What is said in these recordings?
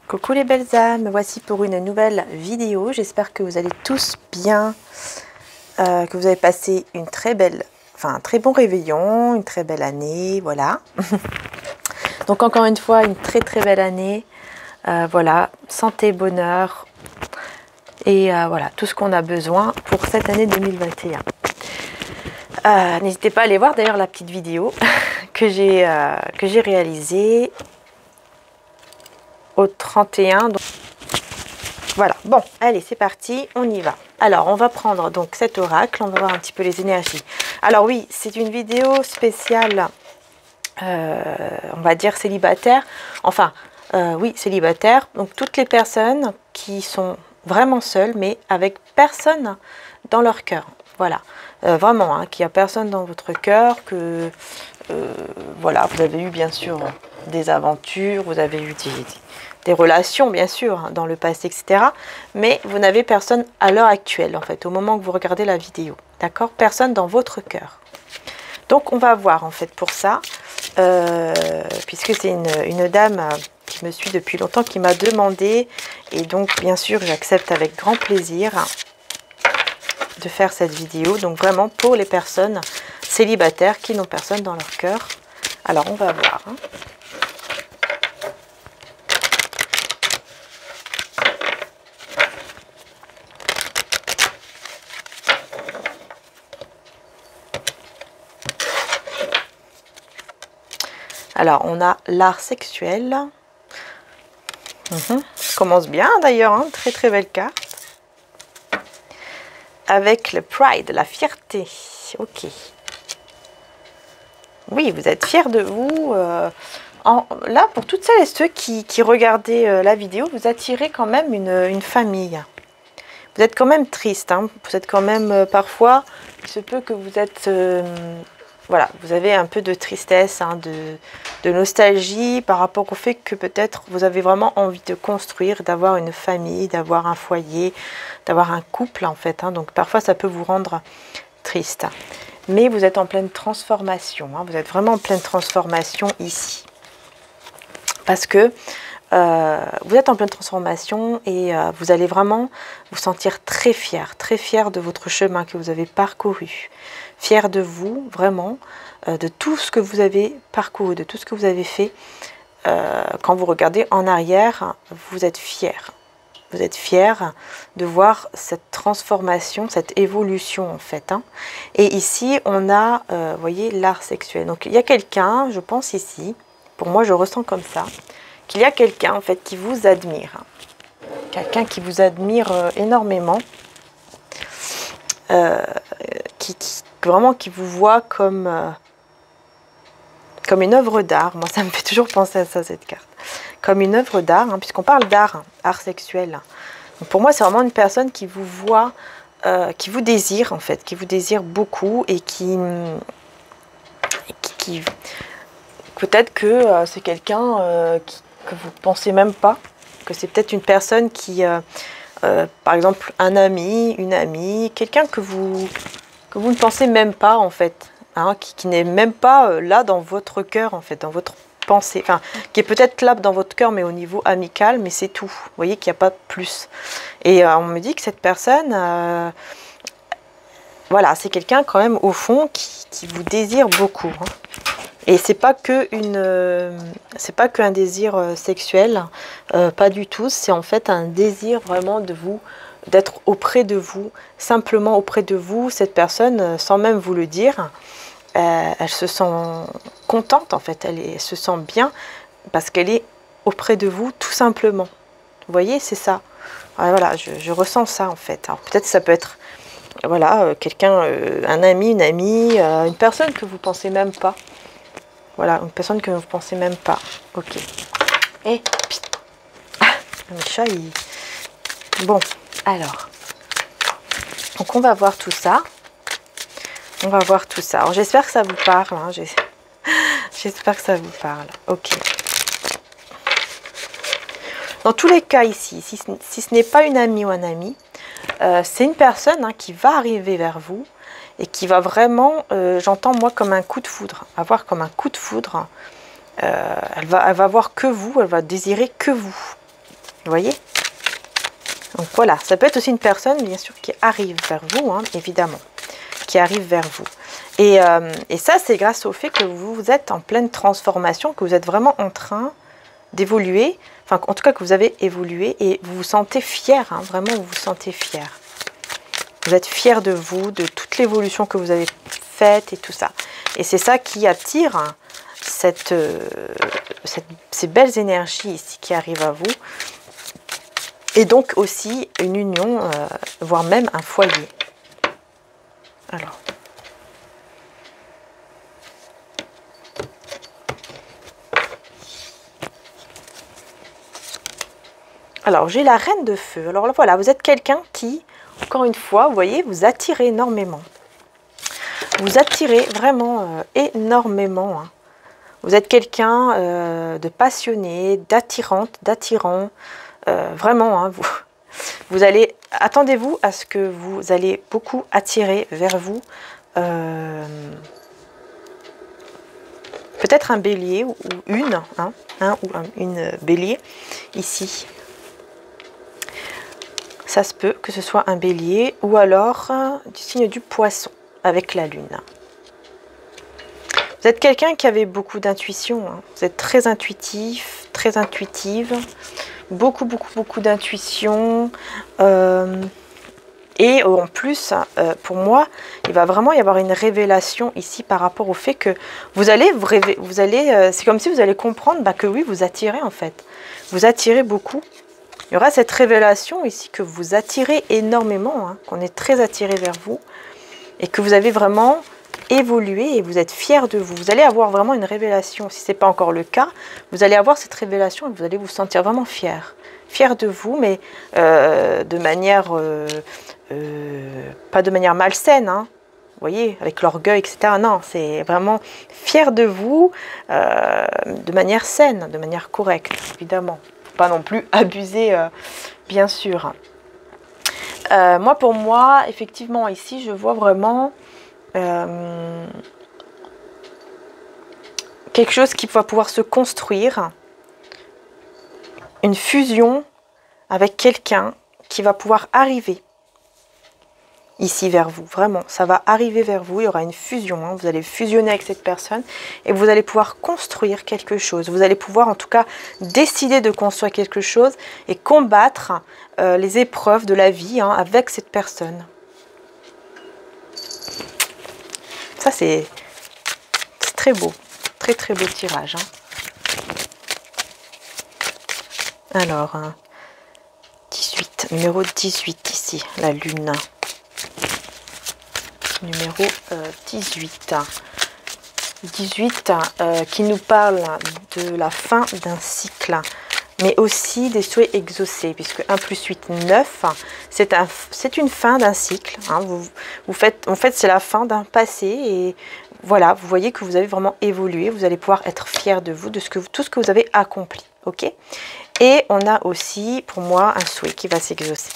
Coucou les belles âmes, me voici pour une nouvelle vidéo. J'espère que vous allez tous bien, que vous avez passé une très belle, un très bon réveillon, une très belle année, voilà. Donc encore une fois, une très belle année, voilà, santé, bonheur et voilà, tout ce qu'on a besoin pour cette année 2021. N'hésitez pas à aller voir d'ailleurs la petite vidéo que j'ai réalisée au 31. Donc, voilà, bon, allez, c'est parti, on y va. Alors, on va prendre donc cet oracle, on va voir un petit peu les énergies. Alors oui, c'est une vidéo spéciale, on va dire célibataire. Enfin, oui, célibataire. Donc, toutes les personnes qui sont vraiment seules, mais avec personne dans leur cœur. Voilà, vraiment, hein, qu'il n'y a personne dans votre cœur, que, voilà, vous avez eu bien sûr des aventures, vous avez eu des relations bien sûr dans le passé, etc. Mais vous n'avez personne à l'heure actuelle, en fait, au moment que vous regardez la vidéo. D'accord? Personne dans votre cœur. Donc on va voir en fait pour ça, puisque c'est une dame qui me suit depuis longtemps, qui m'a demandé, et donc bien sûr j'accepte avec grand plaisir de faire cette vidéo. Donc vraiment pour les personnes célibataires qui n'ont personne dans leur cœur. Alors on va voir. Hein. Alors, on a l'art sexuel. Commence bien d'ailleurs, hein, très belle carte. Avec le pride, la fierté. Ok. Oui, vous êtes fiers de vous. Là, pour toutes celles et ceux qui regardaient la vidéo, vous attirez quand même une famille. Vous êtes quand même triste. Hein, vous êtes quand même parfois, il se peut que vous êtes... voilà, vous avez un peu de tristesse, hein, de nostalgie par rapport au fait que peut-être vous avez vraiment envie de construire, d'avoir une famille, d'avoir un foyer, d'avoir un couple en fait. Hein, donc parfois ça peut vous rendre triste. Mais vous êtes en pleine transformation. Hein, vous êtes vraiment en pleine transformation ici. Parce que vous êtes en pleine transformation et vous allez vraiment vous sentir très fier de votre chemin que vous avez parcouru. Fier de vous, vraiment, de tout ce que vous avez parcouru, de tout ce que vous avez fait. Quand vous regardez en arrière, vous êtes fier. Vous êtes fier de voir cette transformation, cette évolution en fait. Hein. Et ici, on a, vous voyez, l'art sexuel. Donc il y a quelqu'un, je pense ici, pour moi je ressens comme ça, qu'il y a quelqu'un en fait qui vous admire. Quelqu'un qui vous admire énormément. Vraiment qui vous voit comme une œuvre d'art. Moi, ça me fait toujours penser à ça, cette carte. Comme une œuvre d'art, hein, puisqu'on parle d'art, hein, art sexuel. Donc, pour moi, c'est vraiment une personne qui vous voit, qui vous désire, en fait, qui vous désire beaucoup et qui peut-être que c'est quelqu'un que vous ne pensez même pas, que c'est peut-être une personne qui, par exemple, un ami, une amie, quelqu'un que vous ne pensez même pas en fait, hein, qui n'est même pas là dans votre cœur en fait, dans votre pensée, enfin, qui est peut-être là dans votre cœur mais au niveau amical, mais c'est tout, vous voyez qu'il n'y a pas plus. Et on me dit que cette personne, voilà, c'est quelqu'un quand même au fond qui vous désire beaucoup. Hein. Et c'est pas qu'un désir sexuel, pas du tout, c'est en fait un désir vraiment de vous, d'être auprès de vous, simplement auprès de vous. Cette personne, sans même vous le dire, elle se sent contente en fait, elle se sent bien parce qu'elle est auprès de vous tout simplement. Vous voyez, c'est ça. Voilà, je ressens ça en fait. Alors peut-être ça peut être, voilà, quelqu'un, un ami, une amie, une personne que vous pensez même pas. Voilà, une personne que vous ne pensez même pas. Ok. Et le chat, il... Bon, alors. Donc, on va voir tout ça. On va voir tout ça. Alors, j'espère que ça vous parle. Hein. J'espère que ça vous parle. Ok. Dans tous les cas ici, si ce n'est pas une amie ou un ami, c'est une personne hein, qui va arriver vers vous et qui va vraiment, j'entends moi comme un coup de foudre, avoir comme un coup de foudre. Elle va voir que vous, elle va désirer que vous. voyez? Donc voilà, ça peut être aussi une personne, bien sûr, qui arrive vers vous, hein, évidemment, qui arrive vers vous. Et ça, c'est grâce au fait que vous êtes en pleine transformation, que vous êtes vraiment en train d'évoluer, enfin, en tout cas, que vous avez évolué et vous vous sentez fier, hein, vraiment, vous vous sentez fier. Vous êtes fier de vous, de toute l'évolution que vous avez faite et tout ça. Et c'est ça qui attire hein, ces belles énergies ici qui arrivent à vous. Et donc aussi une union, voire même un foyer. Alors j'ai la reine de feu. Alors voilà, vous êtes quelqu'un qui, encore une fois, vous voyez, vous attirez énormément. Vous attirez vraiment énormément. Hein. Vous êtes quelqu'un de passionné, d'attirante, d'attirant. Vraiment, hein, vous allez, attendez-vous à ce que vous allez beaucoup attirer vers vous peut-être un bélier ou une, hein, une bélier ici. Ça se peut que ce soit un bélier ou alors du signe du poisson avec la lune. Vous êtes quelqu'un qui avait beaucoup d'intuition. Hein. Vous êtes très intuitif, très intuitive. Beaucoup d'intuition. Et en plus, pour moi, il va vraiment y avoir une révélation ici par rapport au fait que vous allez c'est comme si vous allez comprendre que oui, vous attirez en fait. Vous attirez beaucoup. Il y aura cette révélation ici que vous attirez énormément, hein, qu'on est très attiré vers vous et que vous avez vraiment évolué et vous êtes fier de vous. Vous allez avoir vraiment une révélation. Si ce n'est pas encore le cas, vous allez avoir cette révélation et vous allez vous sentir vraiment fier. Fier de vous, mais de manière, pas de manière malsaine, hein, vous voyez, avec l'orgueil, etc. Non, c'est vraiment fier de vous de manière saine, de manière correcte, évidemment. Pas non plus abuser, bien sûr. Moi, pour moi, effectivement, ici, je vois vraiment quelque chose qui va pouvoir se construire, une fusion avec quelqu'un qui va pouvoir arriver ici vers vous. Vraiment, ça va arriver vers vous, il y aura une fusion, hein. Vous allez fusionner avec cette personne et vous allez pouvoir construire quelque chose. Vous allez pouvoir en tout cas décider de construire quelque chose et combattre les épreuves de la vie hein, avec cette personne. Ça c'est très beau, très beau tirage. Hein. Alors, 18, numéro 18 ici, la lune. Numéro 18. 18 qui nous parle de la fin d'un cycle, mais aussi des souhaits exaucés, puisque 1 plus 8, 9, c'est une fin d'un cycle. Hein. En fait, c'est la fin d'un passé et voilà, vous voyez que vous avez vraiment évolué, vous allez pouvoir être fier de vous, de tout ce que vous avez accompli. Ok. Et on a aussi, pour moi, un souhait qui va s'exaucer.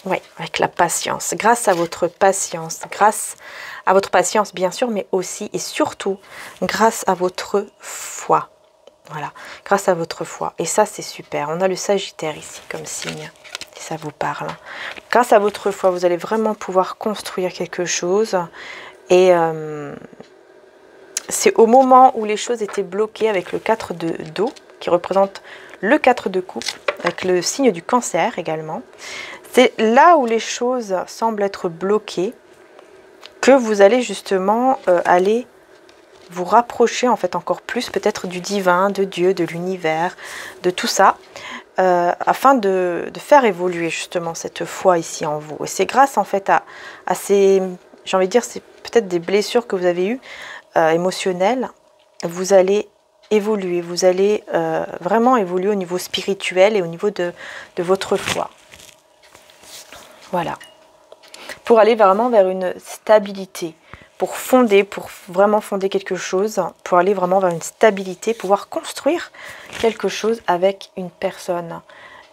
Oui, avec la patience. Grâce à votre patience, bien sûr, mais aussi et surtout grâce à votre foi. Voilà, grâce à votre foi. Et ça, c'est super. On a le Sagittaire ici comme signe, si ça vous parle. Grâce à votre foi, vous allez vraiment pouvoir construire quelque chose. Et c'est au moment où les choses étaient bloquées avec le 4 d'eau, qui représente le 4 de coupe, avec le signe du Cancer également. C'est là où les choses semblent être bloquées que vous allez justement aller vous rapprocher en fait encore plus peut-être du divin, de Dieu, de l'univers, de tout ça, afin de faire évoluer justement cette foi ici en vous. Et c'est grâce en fait à ces, j'ai envie de dire, c'est peut-être des blessures que vous avez eues émotionnelles, vous allez évoluer, vous allez vraiment évoluer au niveau spirituel et au niveau de votre foi. Voilà, pour aller vraiment vers une stabilité, pour vraiment fonder quelque chose, pour aller vraiment vers une stabilité, pouvoir construire quelque chose avec une personne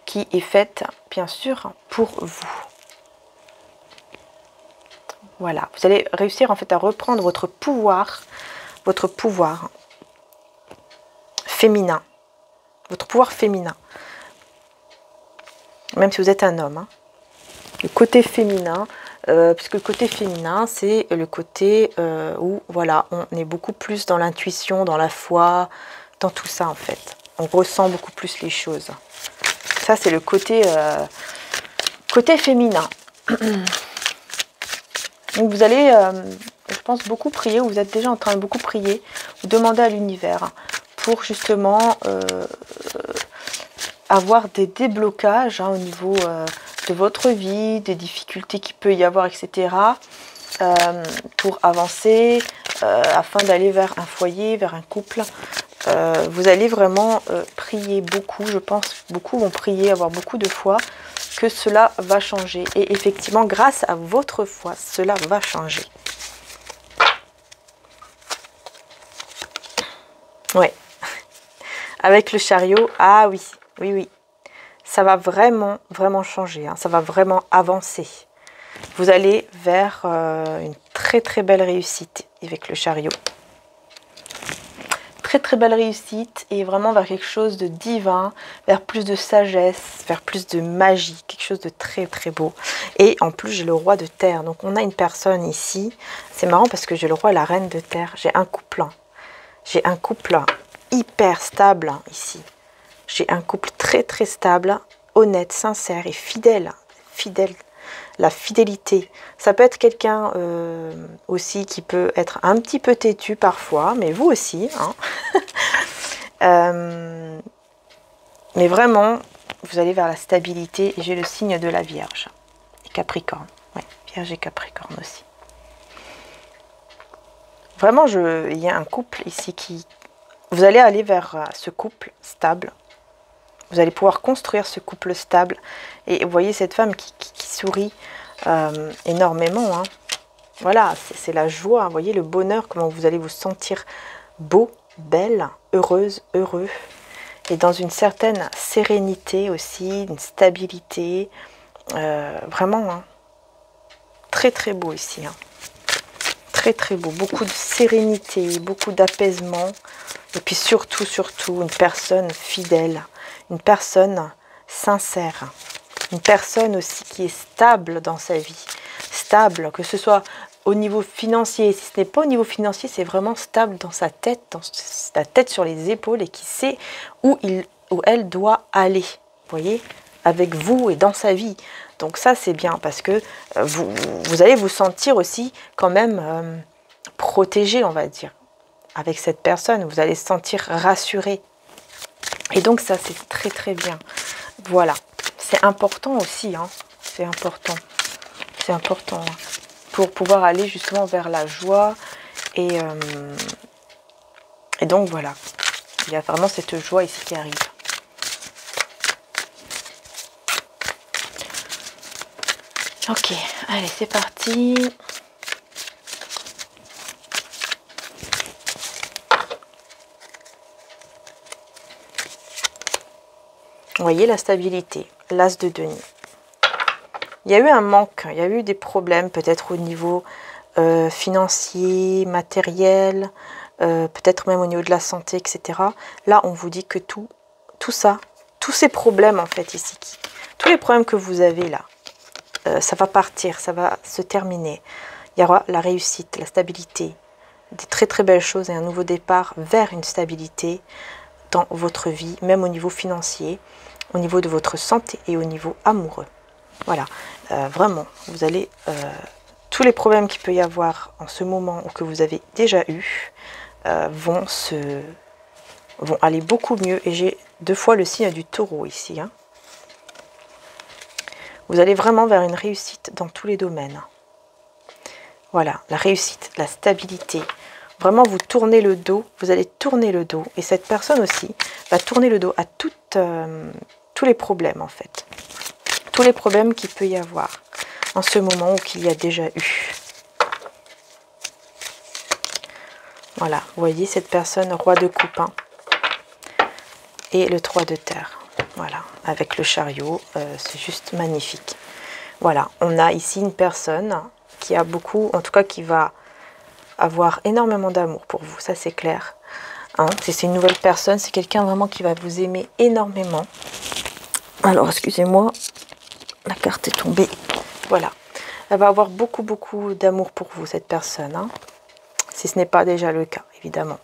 qui est faite, bien sûr, pour vous. Voilà, vous allez réussir en fait à reprendre votre pouvoir féminin, votre pouvoir féminin. Même si vous êtes un homme, hein. Le côté féminin, puisque le côté féminin, c'est le côté où, voilà, on est beaucoup plus dans l'intuition, dans la foi, dans tout ça, en fait. On ressent beaucoup plus les choses. Ça, c'est le côté, côté féminin. Donc, vous allez, je pense, beaucoup prier, ou vous êtes déjà en train de beaucoup prier, ou demander à l'univers pour, justement, avoir des déblocages hein, au niveau de votre vie, des difficultés qu'il peut y avoir, etc. Pour avancer, afin d'aller vers un foyer, vers un couple. Vous allez vraiment prier beaucoup, je pense, beaucoup vont prier, avoir beaucoup de foi, que cela va changer. Et effectivement, grâce à votre foi, cela va changer. Ouais. Avec le chariot, ah oui, oui, oui. Ça va vraiment, vraiment changer. Hein. Ça va vraiment avancer. Vous allez vers une très, très belle réussite avec le chariot. Très, très belle réussite et vraiment vers quelque chose de divin, vers plus de sagesse, vers plus de magie. Quelque chose de très, très beau. Et en plus, j'ai le roi de terre. Donc, on a une personne ici. C'est marrant parce que j'ai le roi et la reine de terre. J'ai un couple. J'ai un couple hyper stable ici. J'ai un couple très très stable, honnête, sincère et fidèle. Fidèle. La fidélité. Ça peut être quelqu'un aussi qui peut être un petit peu têtu parfois, mais vous aussi. Hein. Mais vraiment, vous allez vers la stabilité. Et j'ai le signe de la Vierge. Et Capricorne. Ouais, Vierge et Capricorne aussi. Vraiment, il y a un couple ici qui... Vous allez aller vers ce couple stable. Vous allez pouvoir construire ce couple stable. Et vous voyez cette femme qui sourit énormément. Hein. Voilà, c'est la joie. Vous voyez le bonheur, comment vous allez vous sentir beau, belle, heureuse, heureux. Et dans une certaine sérénité aussi, une stabilité. Vraiment, hein. Très très beau ici. Hein. Très très beau. Beaucoup de sérénité, beaucoup d'apaisement. Et puis surtout, surtout, une personne fidèle. Une personne sincère, une personne aussi qui est stable dans sa vie, stable, que ce soit au niveau financier, si ce n'est pas au niveau financier, c'est vraiment stable dans sa tête, dans sa tête sur les épaules et qui sait où elle doit aller, vous voyez, avec vous et dans sa vie. Donc ça c'est bien parce que vous allez vous sentir aussi quand même protégé, on va dire, avec cette personne, vous allez se sentir rassuré. Et donc ça c'est très très bien. Voilà, c'est important aussi, hein. C'est important. C'est important hein, pour pouvoir aller justement vers la joie. Et donc voilà, il y a vraiment cette joie ici qui arrive. Ok, allez c'est parti. Vous voyez la stabilité, l'as de denier. Il y a eu un manque, il y a eu des problèmes peut-être au niveau financier, matériel, peut-être même au niveau de la santé, etc. Là, on vous dit que tout ça, tous ces problèmes en fait ici, tous les problèmes que vous avez là, ça va partir, ça va se terminer. Il y aura la réussite, la stabilité, des très très belles choses et un nouveau départ vers une stabilité dans votre vie, même au niveau financier, au niveau de votre santé et au niveau amoureux. Voilà, vraiment, vous allez, tous les problèmes qu'il peut y avoir en ce moment ou que vous avez déjà eu vont aller beaucoup mieux. Et j'ai 2 fois le signe du taureau ici. Hein. Vous allez vraiment vers une réussite dans tous les domaines. Voilà, la réussite, la stabilité. Vraiment, vous tournez le dos, vous allez tourner le dos. Et cette personne aussi va tourner le dos à tous les problèmes, en fait. Tous les problèmes qu'il peut y avoir en ce moment ou qu'il y a déjà eu. Voilà, vous voyez cette personne, roi de coupe, hein, et le 3 de terre. Voilà, avec le chariot, c'est juste magnifique. Voilà, on a ici une personne qui a beaucoup, en tout cas qui va avoir énormément d'amour pour vous, ça c'est clair. Hein, si c'est une nouvelle personne, c'est quelqu'un vraiment qui va vous aimer énormément. Alors, excusez-moi, la carte est tombée. Voilà. Elle va avoir beaucoup d'amour pour vous, cette personne. Hein, si ce n'est pas déjà le cas, évidemment.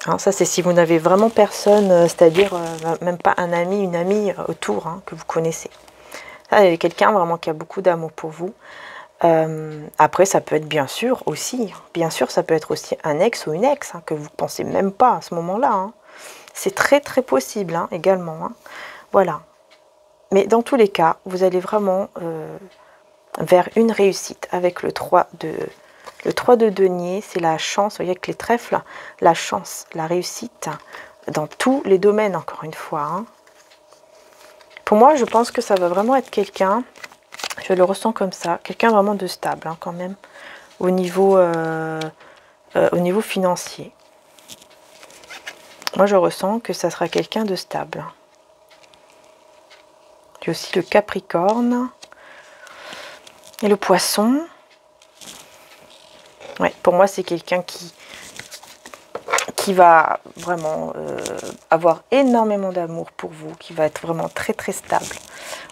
Hein, ça, c'est si vous n'avez vraiment personne, c'est-à-dire même pas un ami, une amie autour hein, que vous connaissez. Ça, il y a quelqu'un vraiment qui a beaucoup d'amour pour vous. Après, ça peut être bien sûr, ça peut être aussi un ex ou une ex hein, que vous ne pensez même pas à ce moment-là. Hein. C'est très possible hein, également. Hein. Voilà. Mais dans tous les cas, vous allez vraiment vers une réussite avec le 3 de denier. C'est la chance, vous voyez avec les trèfles, la chance, la réussite dans tous les domaines encore une fois. Hein. Pour moi, je pense que ça va vraiment être quelqu'un... Je le ressens comme ça, quelqu'un vraiment de stable hein, quand même, au niveau financier. Moi je ressens que ça sera quelqu'un de stable. J'ai aussi le Capricorne et le Poisson. Ouais, pour moi c'est quelqu'un qui va vraiment avoir énormément d'amour pour vous, qui va être vraiment très stable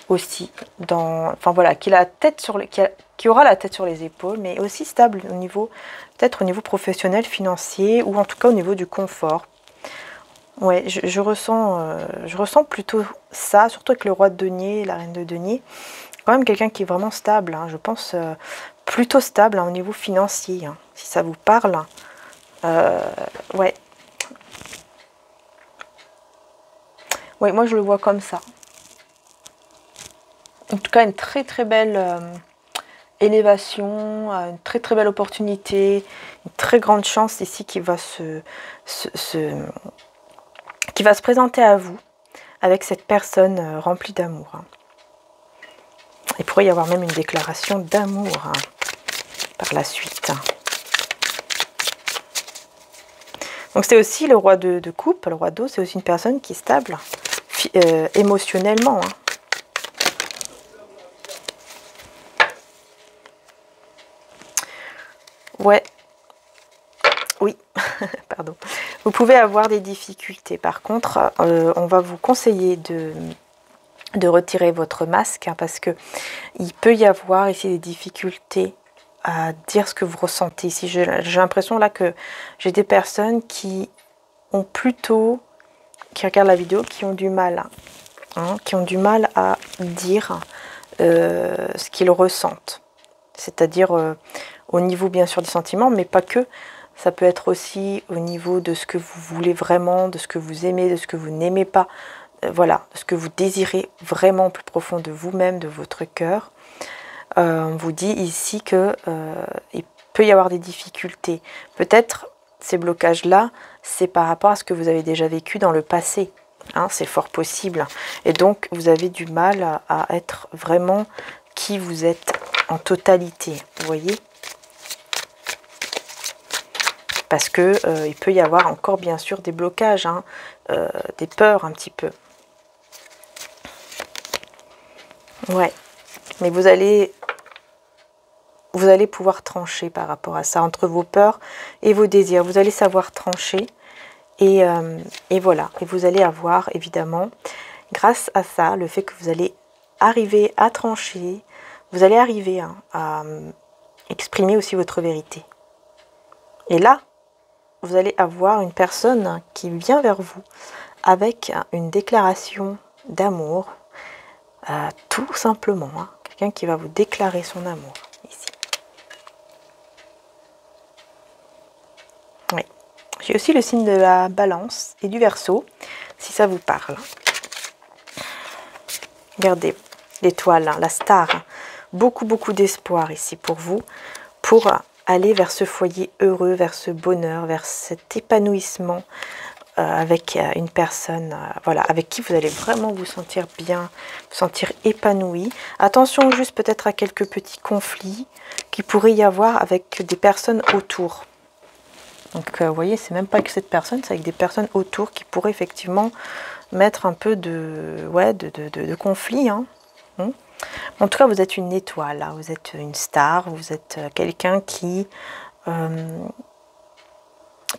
aussi enfin voilà, qui aura la tête sur les épaules, mais aussi stable au niveau, peut-être au niveau professionnel, financier, ou en tout cas au niveau du confort. Ouais, je ressens plutôt ça, surtout avec le roi de denier, la reine de denier. Quand même quelqu'un qui est vraiment stable, hein, je pense plutôt stable hein, au niveau financier, hein, si ça vous parle. Ouais. Oui, moi je le vois comme ça. En tout cas, une très belle élévation, une très belle opportunité, une très grande chance ici qui va se présenter à vous avec cette personne remplie d'amour. Hein. Il pourrait y avoir même une déclaration d'amour hein, par la suite. Donc c'est aussi le roi de coupe, le roi d'eau, c'est aussi une personne qui est stable émotionnellement. Hein. Ouais, oui, pardon. Vous pouvez avoir des difficultés. Par contre, on va vous conseiller de retirer votre masque hein, parce que il peut y avoir ici des difficultés à dire ce que vous ressentez. Ici, j'ai l'impression là que j'ai des personnes qui ont plutôt, qui regardent la vidéo, qui ont du mal, hein, qui ont du mal à dire ce qu'ils ressentent. C'est-à-dire au niveau bien sûr des sentiments, mais pas que. Ça peut être aussi au niveau de ce que vous voulez vraiment, de ce que vous aimez, de ce que vous n'aimez pas. Voilà, de ce que vous désirez vraiment au plus profond de vous-même, de votre cœur. On vous dit ici que il peut y avoir des difficultés. Peut-être ces blocages-là, c'est par rapport à ce que vous avez déjà vécu dans le passé. Hein, c'est fort possible. Et donc, vous avez du mal à être vraiment qui vous êtes en totalité. Vous voyez ? Parce que il peut y avoir encore bien sûr des blocages, hein, des peurs un petit peu. Ouais, mais vous allez pouvoir trancher par rapport à ça, entre vos peurs et vos désirs. Vous allez savoir trancher et voilà. Et vous allez avoir évidemment, grâce à ça, le fait que vous allez arriver à trancher, vous allez arriver hein, à exprimer aussi votre vérité. Et là, vous allez avoir une personne qui vient vers vous avec une déclaration d'amour, tout simplement. Hein. Quelqu'un qui va vous déclarer son amour, ici. Oui. J'ai aussi le signe de la Balance et du Verseau, si ça vous parle. Regardez, l'étoile, hein, la star. Hein. Beaucoup d'espoir ici pour vous, pour aller vers ce foyer heureux, vers ce bonheur, vers cet épanouissement avec une personne voilà, avec qui vous allez vraiment vous sentir bien, vous sentir épanoui. Attention juste peut-être à quelques petits conflits qu'il pourrait y avoir avec des personnes autour. Donc vous voyez, c'est même pas que cette personne, c'est avec des personnes autour qui pourraient effectivement mettre un peu de conflit. Hein. En tout cas, vous êtes une étoile, là. Vous êtes une star, vous êtes quelqu'un qui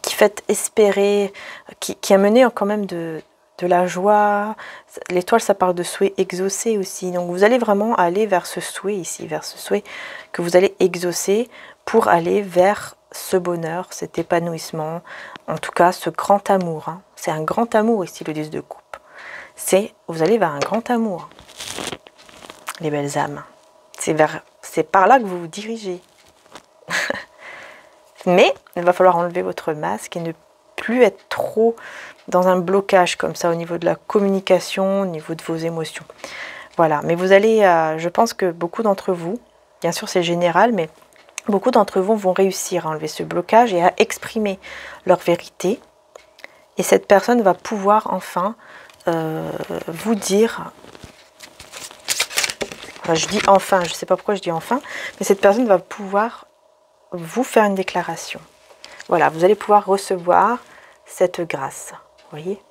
fait espérer, qui a mené quand même de la joie. L'étoile, ça parle de souhait exaucé aussi. Donc vous allez vraiment aller vers ce souhait ici, vers ce souhait que vous allez exaucer pour aller vers ce bonheur, cet épanouissement, en tout cas ce grand amour. Hein. C'est un grand amour ici, le 10 de coupe. Vous allez vers un grand amour, les belles âmes. C'est par là que vous vous dirigez. Mais il va falloir enlever votre masque et ne plus être trop dans un blocage comme ça au niveau de la communication, au niveau de vos émotions. Voilà, mais vous allez, je pense que beaucoup d'entre vous, bien sûr c'est général, mais beaucoup d'entre vous vont réussir à enlever ce blocage et à exprimer leur vérité. Et cette personne va pouvoir enfin vous dire, enfin, je dis enfin, je ne sais pas pourquoi je dis enfin, mais cette personne va pouvoir vous faire une déclaration. Voilà, vous allez pouvoir recevoir cette grâce. Vous voyez?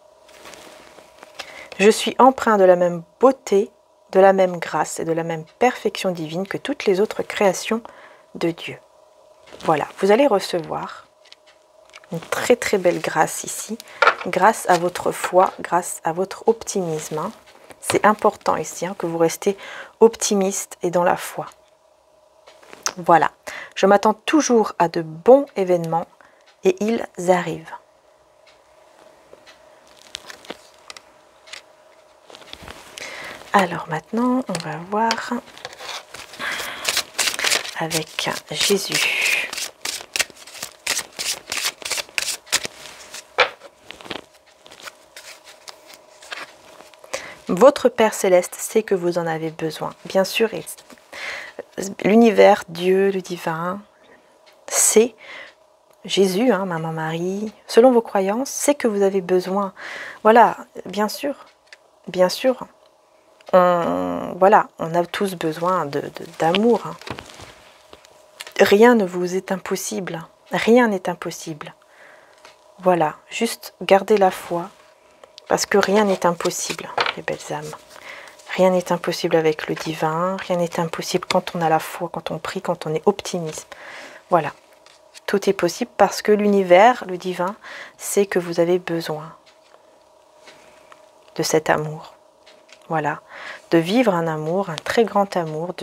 Je suis empreint de la même beauté, de la même grâce et de la même perfection divine que toutes les autres créations de Dieu. Voilà, vous allez recevoir une très très belle grâce ici, grâce à votre foi, grâce à votre optimisme. Hein. C'est important ici hein, que vous restez optimiste et dans la foi. Voilà, je m'attends toujours à de bons événements et ils arrivent. Alors maintenant, on va voir avec Jésus. Votre Père Céleste sait que vous en avez besoin. Bien sûr, l'univers, Dieu, le divin, sait, Jésus, hein, Maman Marie, selon vos croyances, sait que vous avez besoin. Voilà, bien sûr, bien sûr. Voilà, on a tous besoin d'amour. Hein. Rien ne vous est impossible. Rien n'est impossible. Voilà, juste gardez la foi, parce que rien n'est impossible, les belles âmes. Rien n'est impossible avec le divin, rien n'est impossible quand on a la foi, quand on prie, quand on est optimiste. Voilà, tout est possible parce que l'univers, le divin, sait que vous avez besoin de cet amour. Voilà, de vivre un amour, un très grand amour,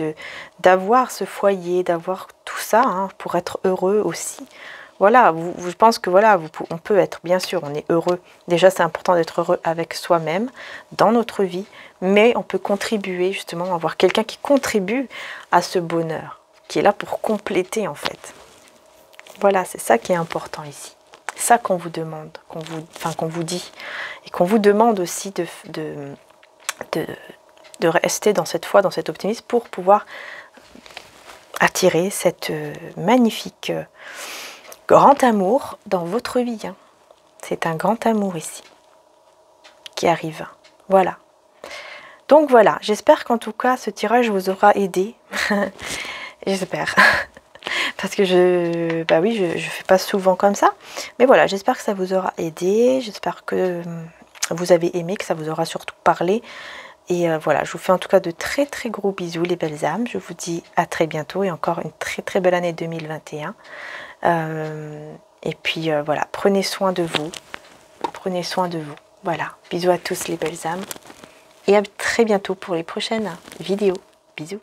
d'avoir ce foyer, d'avoir tout ça hein, pour être heureux aussi. Voilà, je pense que voilà, on peut être, bien sûr, on est heureux. Déjà, c'est important d'être heureux avec soi-même, dans notre vie, mais on peut contribuer justement, avoir quelqu'un qui contribue à ce bonheur, qui est là pour compléter en fait. Voilà, c'est ça qui est important ici. C'est ça qu'on vous demande, qu'on vous dit, et qu'on vous demande aussi de rester dans cette foi, dans cet optimisme, pour pouvoir attirer cette magnifique grand amour dans votre vie. Hein. C'est un grand amour ici qui arrive. Voilà. Donc voilà, j'espère qu'en tout cas ce tirage vous aura aidé. J'espère. Parce que je fais pas souvent comme ça. Mais voilà, j'espère que ça vous aura aidé. J'espère que vous avez aimé, que ça vous aura surtout parlé. Et voilà, je vous fais en tout cas de très très gros bisous les belles âmes. Je vous dis à très bientôt et encore une très très belle année 2021. Et puis voilà, prenez soin de vous. Prenez soin de vous. Voilà, bisous à tous les belles âmes. Et à très bientôt pour les prochaines vidéos. Bisous.